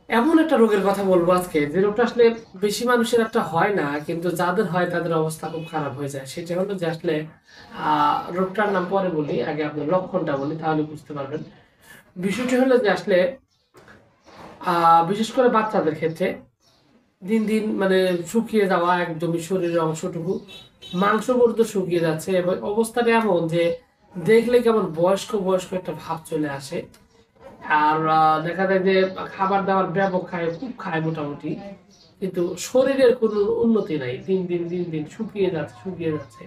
এমন একটা রোগের কথা বলবো আজকে, যে রোগটা আসলে বেশি মানুষের একটা হয় না, কিন্তু যাদের হয় তাদের অবস্থা খুব খারাপ হয়ে যায়। সেটা হলো যে আসলে রোগটার নাম পরে বলি, আগে আপনার লক্ষণটা বলি, তাহলে বুঝতে পারবেন। বিষয়টি হলো যে আসলে বিশেষ করে বাচ্চাদের ক্ষেত্রে দিন দিন মানে শুকিয়ে যাওয়া, একদমই শরীরের অংশটুকু মাংস পর্যন্ত শুকিয়ে যাচ্ছে, এবং অবস্থাটা এমন যে দেখলে কেমন বয়স্ক বয়স্ক একটা ভাব চলে আসে। আর দেখা যায় যে খাবার দাবার ব্যাপক খায়, খুব খায় মোটামুটি, কিন্তু শরীরের কোনো উন্নতি নাই, দিন দিন দিন দিন শুকিয়ে যাচ্ছে শুকিয়ে যাচ্ছে।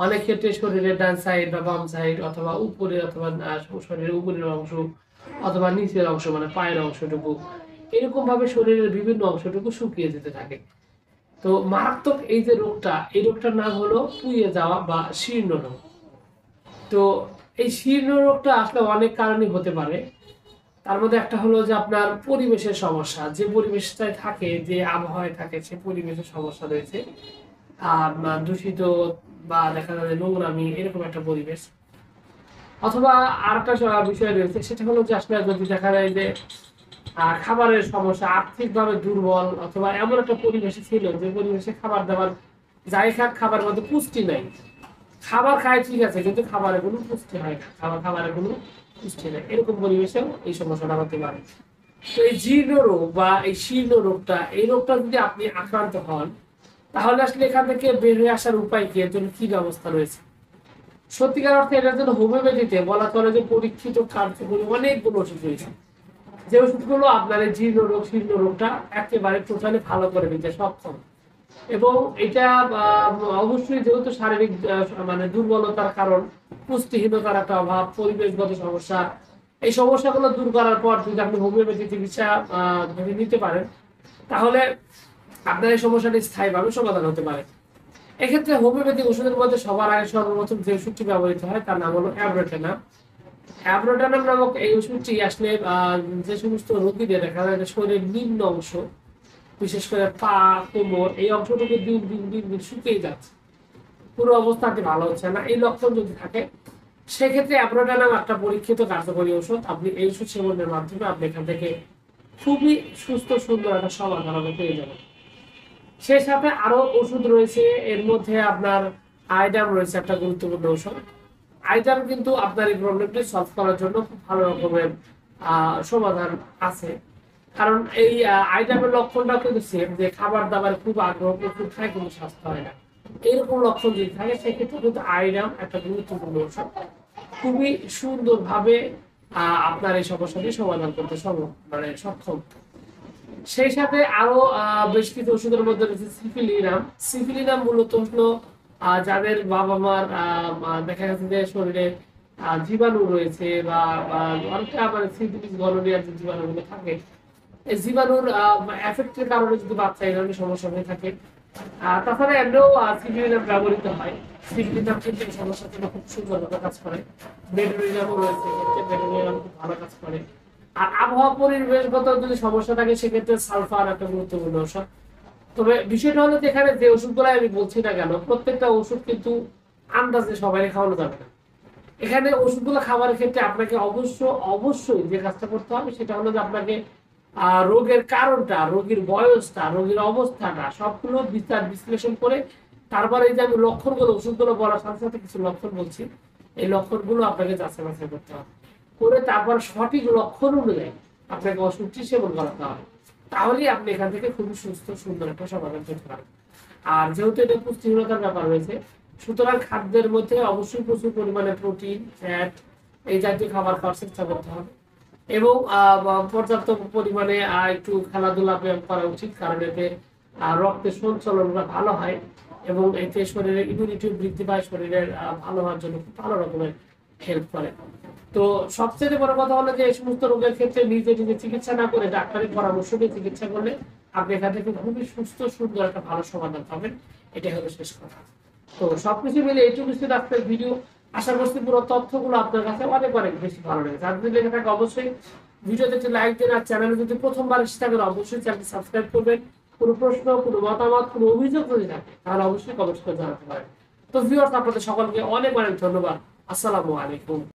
অনেক ক্ষেত্রে শরীরের ডান সাইড বা বাম সাইড, অথবা উপরে, অথবা শরীরের উপরের অংশ, অথবা নিচের অংশ মানে পায়ের অংশটুকু, এরকম ভাবে শরীরের বিভিন্ন অংশটুকু শুকিয়ে যেতে থাকে। তো মারাত্মক এই যে রোগটা, এই রোগটার নাম হলো পুড়িয়ে যাওয়া বা শীর্ণ রোগ। তো এই শীর্ণ রোগটা আসলে অনেক কারণই হতে পারে। তার মধ্যে একটা হলো যে আপনার পরিবেশের সমস্যা, যে পরিবেশটায় থাকে, যে আবহাওয়ায় থাকে, সে পরিবেশের সমস্যা রয়েছে। দূষিত বা দেখা যায় যে নোংরামি, এরকম একটা পরিবেশ। অথবা আর একটা বিষয় রয়েছে, সেটা হলো যে আসলে যদি দেখা যায় যে খাবারের সমস্যা, আর্থিকভাবে দুর্বল, অথবা এমন একটা পরিবেশে ছিল যে পরিবেশে খাবার দাবার যাই খাক, খাবার মধ্যে পুষ্টি নাই। খাবার খায় ঠিক আছে, কিন্তু খাবারে কোনো পুষ্টি হয় না, খাবারে কোনো পুষ্টি নেই, এরকম পরিবেশেও এই সমস্যাটা হতে পারে। তো এই জীর্ণ রোগ বা এই শীর্ণ রোগটা, এই রোগটা যদি আপনি আক্রান্ত হন, তাহলে আসলে এখান থেকে বের হয়ে আসার উপায় কি, এর জন্য কি ব্যবস্থা রয়েছে? সত্যিকার অর্থে এটার জন্য হোমিওপ্যাথিতে বলা চলে যে পরীক্ষিত কার্যকরী অনেকগুলো ওষুধ রয়েছে, যে ওষুধগুলো আপনার এই জীর্ণ রোগ শীর্ণ রোগটা একেবারে টোটালি ভালো করে দিতে সক্ষম। এবং এটা অবশ্যই যেহেতু শারীরিক মানে দুর্বলতার কারণ, পুষ্টিহীনতার একটা অভাব, পরিবেশগত সমস্যা, এই সমস্যাগুলো দূর করার পর যদি আপনি হোমিওপ্যাথি চিকিৎসা যদি নিতে পারেন, তাহলে আপনার এই সমস্যাটি স্থায়ীভাবে সমাধান হতে পারে। এক্ষেত্রে হোমিওপ্যাথি ওষুধের মধ্যে সবার আগে সর্বপ্রথম যে ওষুধটি ব্যবহৃত হয় তার নাম হলো অ্যাব্রোটেনাম। অ্যাব্রোটেনাম নামক এই ওষুধটি আসলে যে সমস্ত রোগীদের দেখা যায় যে শরীরের নিম্ন অংশ, বিশেষ করে পা, কোমর, এই অংশটুকু দিন দিন দিন দিন শুকিয়ে যাচ্ছে, পুরো অবস্থাটি ভালো হচ্ছে না, এই লক্ষণ যদি থাকে, সেক্ষেত্রে অ্যাব্রোটেনাম একটা পরীক্ষিত কার্যকরী ওষুধ। আপনি এই ওষুধ সেবনের মাধ্যমে আপনি এখান থেকে খুবই সুস্থ সুন্দর একটা সমাধান আপনি পেয়ে যাবেন। সেই সাথে আরো ওষুধ রয়েছে, এর মধ্যে আপনার আইডাম রয়েছে, একটা গুরুত্বপূর্ণ ওষুধ। আইডাম কিন্তু আপনার এই প্রবলেমটি সলভ করার জন্য খুব ভালো রকমের সমাধান আছে। কারণ এই আইডামের লক্ষণটা কিন্তু সেম, যে খাবার দাবার খুব আগ্রহ, প্রচুর খায় কিন্তু স্বাস্থ্য হয় না, এরকম লক্ষণ যদি থাকে, সেক্ষেত্রে কিন্তু আইডাম একটা গুরুত্বপূর্ণ ওষুধ, খুবই সুন্দরভাবে আপনার এই সমস্যাটি সমাধান করতে মানে সক্ষম। সেই সাথে আরো বেশ কিছু ওষুধের মধ্যে রয়েছে সিফিলিনাম। সিফিলিনাম মূলত হলো যাদের বাবা মার দেখা গেছে যে শরীরে জীবাণু রয়েছে, বা অনেকটা মানে সিফিলিস গনোরিয়ার যে জীবাণুগুলো থাকে, এই জীবাণুর এফেক্টের কারণে যদি বাচ্চা এই ধরনের সমস্যা হয়ে থাকে। তাছাড়া এমনিও সিফিলিনাম ব্যবহৃত হয়। সিফিলিনাম কিন্তু এই সমস্যার জন্য খুব সুন্দরভাবে কাজ করে। বেডোনিলামও রয়েছে, এক্ষেত্রে বেডোনিলাম খুব ভালো কাজ করে। আর আবহাওয়া পরিবেশগত যদি সমস্যা থাকে, সেক্ষেত্রে সালফার একটা গুরুত্বপূর্ণ ওষুধ। তবে বিষয়টা হলো যে এখানে যে ওষুধগুলো আমি বলছি না কেন, প্রত্যেকটা ওষুধ কিন্তু আন্দাজে সবাই খাওয়ানো যাবে না। এখানে ওষুধগুলো খাবারের ক্ষেত্রে আপনাকে অবশ্যই যে কাজটা করতে হবে, সেটা হলো যে আপনাকে রোগের কারণটা, রোগীর বয়সটা, রোগীর অবস্থাটা সবগুলো বিচার বিশ্লেষণ করে, তারপরে এই যে আমি লক্ষণগুলো, ওষুধগুলো বলার সাথে সাথে কিছু লক্ষণ বলছি, এই লক্ষণগুলো আপনাকে যাচাই বাছাই করতে হবে, করে তারপর সঠিক লক্ষণ অনুযায়ী আপনাকে ওষুধটি সেবন করাতে হবে। তাহলেই আপনি এখান থেকে খুবই সুস্থ সুন্দর একটা সমাধান করতে পারবেন। আর যেহেতু এটা পুষ্টিহীনতার ব্যাপার রয়েছে, সুতরাং খাদ্যের মধ্যে অবশ্যই প্রচুর পরিমাণে প্রোটিন, ফ্যাট, এই জাতীয় খাবার খাওয়ার চেষ্টা করতে হবে। এবং পর্যাপ্ত পরিমাণে একটু খেলাধুলা ব্যায়াম করা উচিত, কারণ এতে রক্তের সঞ্চালনটা ভালো হয়, এবং এতে শরীরের ইমিউনিটি বৃদ্ধি পায়, শরীরের ভালো হওয়ার জন্য খুব ভালো রকমের হেল্প করে। তো সবচেয়ে বড় কথা হলো যে এই সমস্ত রোগের ক্ষেত্রে নিজে নিজে চিকিৎসা না করে ডাক্তারের পরামর্শ নিয়ে চিকিৎসা করলে আপনি এখান থেকে খুবই সুস্থ সুন্দর একটা ভালো সমাধান পাবেন। এটাই হলো শেষ কথা। তো সবকিছু মিলে এইটুকু ছিল আজকের ভিডিও। আশা করছি পুরো তথ্যগুলো আপনার কাছে অনেক অনেক বেশি ভালো লেগেছে। আর যদি লেগে থাকে অবশ্যই ভিডিওতে একটি লাইক দেন, আর চ্যানেলে যদি প্রথমবার এসে থাকেন অবশ্যই চ্যানেলটি সাবস্ক্রাইব করবেন। কোনো প্রশ্ন, কোনো মতামত, কোনো অভিযোগ যদি থাকে, তাহলে অবশ্যই কমেন্ট করে জানাতে পারেন। তো ভিউয়ার্স, আপনাদের সকলকে অনেক অনেক ধন্যবাদ। আসসালামু আলাইকুম।